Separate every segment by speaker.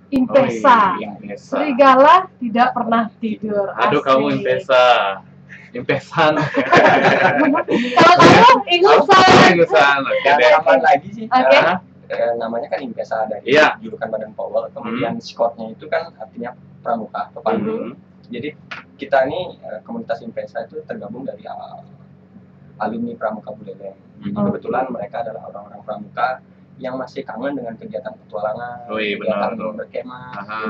Speaker 1: Impesa.
Speaker 2: Impesa.
Speaker 1: Serigala tidak pernah tidur.
Speaker 2: Aduh,
Speaker 1: Asik.
Speaker 2: kamu Impesa. Impesan.
Speaker 1: Kalau kamu ingusan.
Speaker 2: Ingusan. Oke
Speaker 3: Dan
Speaker 2: deh.
Speaker 3: tambahan lagi sih,
Speaker 1: Oke.
Speaker 3: namanya kan Impesa dari
Speaker 2: Iya.
Speaker 3: julukan Badan Powell, kemudian Scott-nya itu kan artinya pramuka, pepandu. Jadi kita ini komunitas Impesa itu tergabung dari alumni Pramuka Buleleng. Jadi kebetulan mereka adalah orang-orang pramuka yang masih kangen dengan kegiatan petualangan,
Speaker 2: Wih,
Speaker 3: kegiatan
Speaker 2: benar tuh.
Speaker 3: berkemah,
Speaker 2: Aha.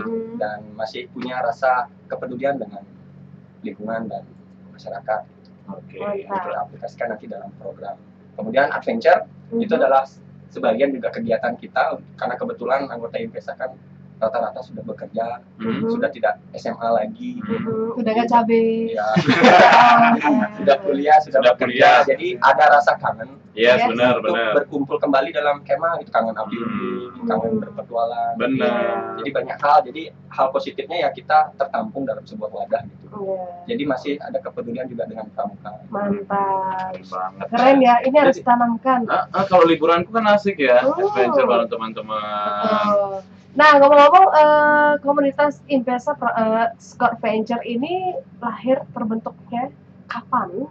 Speaker 3: dan masih punya rasa kepedulian dengan lingkungan dan masyarakat.
Speaker 2: Oke.
Speaker 3: Yang kita aplikasikan nanti dalam program. Kemudian adventure itu adalah sebagian juga kegiatan kita, karena kebetulan anggota Impesa kan rata-rata sudah bekerja, sudah tidak SMA lagi,
Speaker 1: Udah nggak cabe.
Speaker 3: ya, sudah kuliah, sudah bekerja, jadi ada rasa kangen.
Speaker 2: Yes,
Speaker 1: Yes.
Speaker 2: benar,
Speaker 3: Untuk
Speaker 2: benar.
Speaker 3: berkumpul kembali dalam kemah, itu kangen api unggun, kangen berpetualang.
Speaker 2: Benar.
Speaker 3: Jadi banyak hal, jadi hal positifnya ya kita tertampung dalam sebuah wadah gitu.
Speaker 1: Iya.
Speaker 3: Jadi masih ada kepedulian juga dengan pramuka.
Speaker 1: Mantap.
Speaker 2: Keren banget.
Speaker 1: Keren ya, ini harus ditanamkan.
Speaker 2: Kalau liburanku kan asik ya,
Speaker 1: Oh.
Speaker 2: adventure bareng teman-teman.
Speaker 1: Betul. Nah, ngomong-ngomong, komunitas Impesa Scott Venture ini lahir terbentuknya kapan?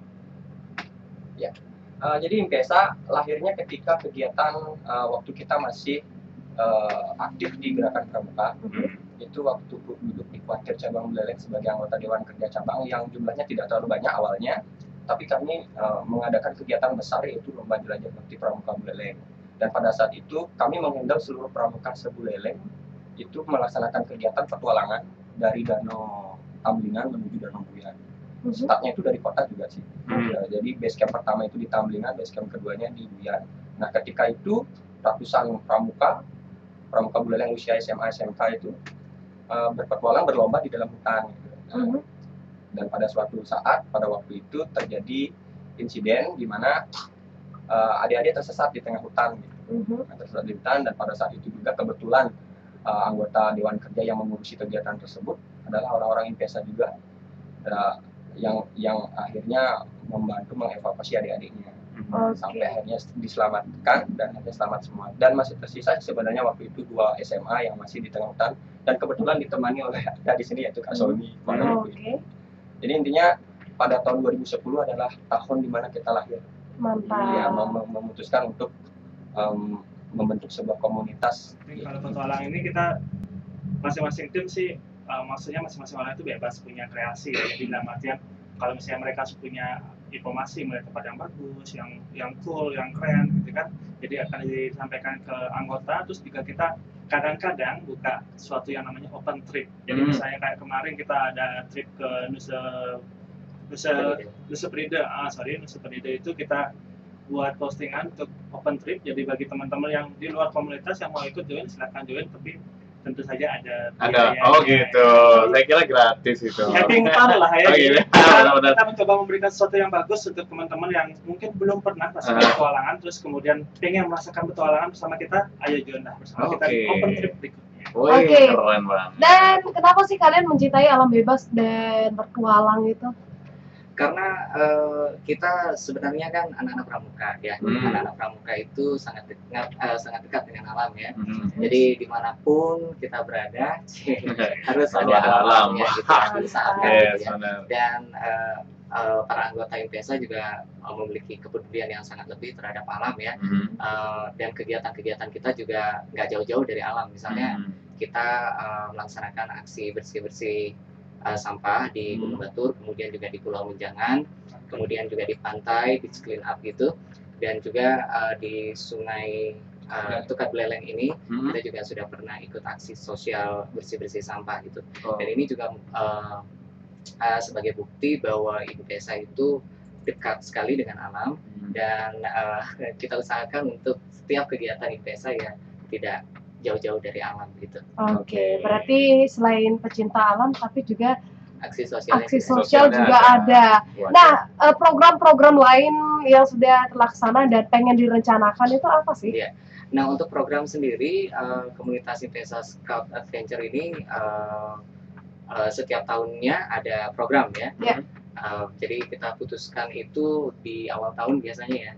Speaker 3: Jadi Impesa lahirnya ketika kegiatan waktu kita masih aktif di Gerakan Pramuka. Itu waktu duduk di Kuartir Cabang Buleleng sebagai anggota Dewan Kerja Cabang yang jumlahnya tidak terlalu banyak awalnya, tapi kami mengadakan kegiatan besar yaitu Lomba Jelajah Bakti Pramuka Buleleng. Dan pada saat itu kami mengundang seluruh pramuka se-Buleleng itu melaksanakan kegiatan petualangan dari Danau Tamblingan menuju Danau Buyan. Startnya itu dari kota juga sih. Jadi base camp pertama itu di Tamblingan, base camp keduanya di Buyan. Nah ketika itu ratusan pramuka Buleleng usia SMA SMK itu berpetualang berlomba di dalam hutan. Dan pada suatu saat pada waktu itu terjadi insiden di mana adik-adik tersesat di tengah hutan. Tersesat di hutan, dan pada saat itu juga kebetulan anggota Dewan Kerja yang mengurusi kegiatan tersebut adalah orang-orang Impesa juga. Yang akhirnya membantu mengevakuasi adik-adiknya sampai akhirnya diselamatkan dan akhirnya selamat semua. Dan masih tersisa sebenarnya waktu itu 2 SMA yang masih di tengah hutan dan kebetulan ditemani oleh di sini yaitu Kak Sony. Jadi intinya pada tahun 2010 adalah tahun dimana kita lahir.
Speaker 1: Mantap.
Speaker 3: Ya, memutuskan untuk membentuk sebuah komunitas.
Speaker 4: Kalau petualang ini kita masing-masing tim sih maksudnya masing-masing orang itu bebas punya kreasi ya. Jadi dalam artian kalau misalnya mereka punya informasi mulai tempat yang bagus, yang cool, yang keren gitu kan, jadi akan disampaikan ke anggota. Terus juga kita kadang-kadang buka sesuatu yang namanya open trip. Jadi misalnya kayak kemarin kita ada trip ke Nusa Penida itu kita buat postingan untuk open trip. Jadi bagi teman-teman yang di luar komunitas yang mau ikut join silakan join, tapi tentu saja ada
Speaker 2: gitu. Saya kira gratis itu.
Speaker 4: Having fun lah ya.
Speaker 2: Gitu.
Speaker 4: Kita mencoba memberikan sesuatu yang bagus untuk teman-teman yang mungkin belum pernah merasakan petualangan, terus kemudian pengen merasakan petualangan bersama kita, ayo join lah bersama kita di open trip berikutnya.
Speaker 2: Keren banget.
Speaker 1: Dan kenapa sih kalian mencintai alam bebas dan bertualang itu?
Speaker 5: Karena kita sebenarnya kan anak-anak pramuka ya. Anak-anak pramuka itu sangat dekat dengan alam ya. Jadi dimanapun kita berada harus ada alam ya, gitu, berusahakan gitu ya. Dan para anggota Impesa juga memiliki kepedulian yang sangat lebih terhadap alam ya. Dan kegiatan-kegiatan kita juga nggak jauh-jauh dari alam. Misalnya kita melaksanakan aksi bersih-bersih sampah di Gunung Batur, kemudian juga di Pulau Menjangan, kemudian juga di pantai, beach clean up gitu, dan juga di Sungai Tukar Buleleng ini kita juga sudah pernah ikut aksi sosial bersih-bersih sampah gitu. Dan ini juga sebagai bukti bahwa Impesa itu dekat sekali dengan alam, dan kita usahakan untuk setiap kegiatan Impesa ya tidak jauh-jauh dari alam gitu.
Speaker 1: Oke, berarti selain pecinta alam tapi juga
Speaker 5: aksi
Speaker 1: sosial juga ada. Nah, program-program lain yang sudah terlaksana dan pengen direncanakan itu apa sih?
Speaker 5: Iya. Nah, untuk program sendiri komunitas Impesa Scout Adventure ini setiap tahunnya ada program ya. Jadi kita putuskan itu di awal tahun biasanya ya.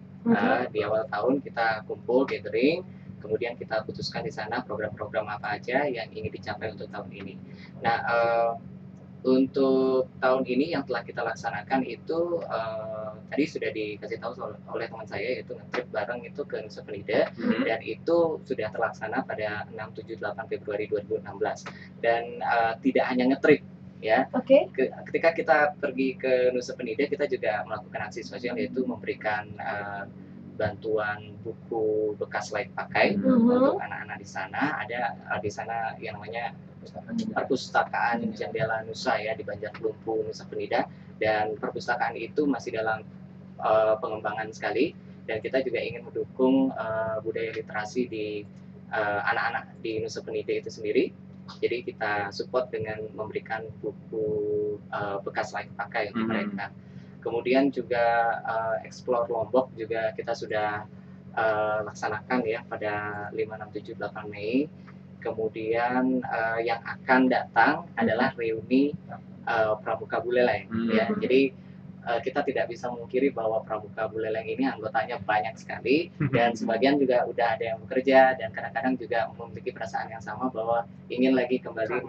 Speaker 5: Di awal tahun kita kumpul gathering, Kemudian kita putuskan di sana program-program apa aja yang ingin dicapai untuk tahun ini. Nah, untuk tahun ini yang telah kita laksanakan itu tadi sudah dikasih tahu oleh teman saya, yaitu nge-trip bareng itu ke Nusa Penida, dan itu sudah terlaksana pada 6, 7, 8 Februari 2016. Dan tidak hanya nge-trip ya. Ketika kita pergi ke Nusa Penida, kita juga melakukan aksi sosial, yaitu memberikan bantuan buku bekas layak pakai untuk anak-anak di sana. Ada di sana yang namanya Perpustakaan Jendela Nusa ya, di Banjarkelumpu, Nusa Penida, dan perpustakaan itu masih dalam pengembangan sekali, dan kita juga ingin mendukung budaya literasi di anak-anak di Nusa Penida itu sendiri. Jadi kita support dengan memberikan buku bekas layak pakai untuk mereka. Kemudian juga Explore Lombok juga kita sudah laksanakan ya pada 5, 6, 7, 8 Mei. Kemudian yang akan datang adalah reuni Pramuka Buleleng ya. Jadi kita tidak bisa memungkiri bahwa Pramuka Buleleng ini anggotanya banyak sekali, dan sebagian juga udah ada yang bekerja, dan kadang-kadang juga memiliki perasaan yang sama bahwa ingin lagi kembali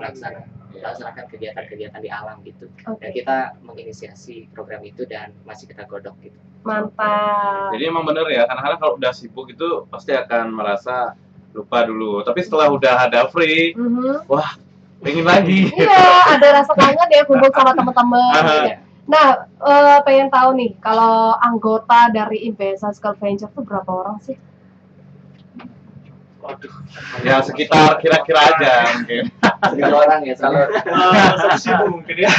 Speaker 5: melaksanakan kegiatan-kegiatan di alam gitu. Dan kita menginisiasi program itu dan masih kita godok gitu.
Speaker 1: Mantap.
Speaker 2: Jadi emang bener ya, kadang-kadang kalau udah sibuk itu pasti akan merasa lupa dulu. Tapi setelah udah ada free, wah pengen lagi.
Speaker 1: Iya, ada rasa kangen ya kumpul sama teman-teman. Nah, pengen tahu nih, kalau anggota dari Impesa Skull Venture itu berapa orang sih?
Speaker 4: Waduh.
Speaker 2: Ya sekitar kira-kira aja mungkin.
Speaker 5: 3 orang ya
Speaker 3: Kalau
Speaker 4: 1.000 mungkin ya.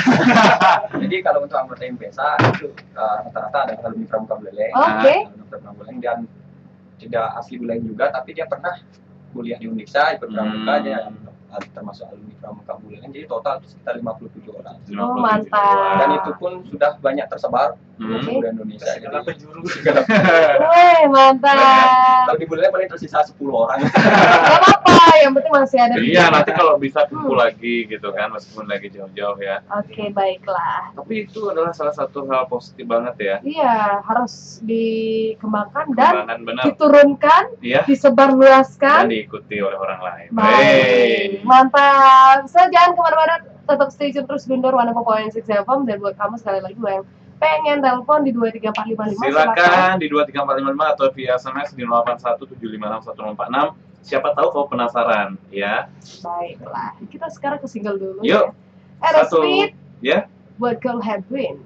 Speaker 3: jadi kalau untuk anggota Impesa itu rata-rata ada alumni Pramuka Buleleng, alumni Pramuka Buleleng, dan tidak asli Buleleng juga, tapi dia pernah kuliah di Uniksa, ikut Pramuka, dia termasuk alumni Pramuka Buleleng. Jadi total sekitar 57 orang.
Speaker 1: Oh, mantap.
Speaker 3: Dan itu pun sudah banyak tersebar di seluruh Indonesia.
Speaker 4: Segala penjuru.
Speaker 1: Wih, mantap.
Speaker 3: Kalau di Buleleng paling tersisa 10 orang.
Speaker 1: Gak apa-apa, yang penting masih ada.
Speaker 2: Iya, nanti kalau bisa kumpul lagi gitu kan, meskipun lagi jauh-jauh ya.
Speaker 1: Oke, baiklah.
Speaker 2: Tapi itu adalah salah satu hal positif banget ya.
Speaker 1: Iya, harus dikembangkan dan
Speaker 2: Kembangan benar.
Speaker 1: diturunkan,
Speaker 2: Iya.
Speaker 1: disebarluaskan,
Speaker 2: Dan diikuti oleh orang lain.
Speaker 1: baik, mantap. So, jangan kemana-mana, tetap stay tune terus Gundor 104.6 FM. Dan buat kamu sekali lagi yang pengen telepon di 23455,
Speaker 2: silakan di 23455 atau via SMS di 0817561046. Siapa tahu kau penasaran ya.
Speaker 1: Baiklah, kita sekarang ke single dulu.
Speaker 2: Yuk.
Speaker 1: Ya. Ada
Speaker 2: Satu.
Speaker 1: Sweet
Speaker 2: Ya.
Speaker 1: buat Girl Hedwin.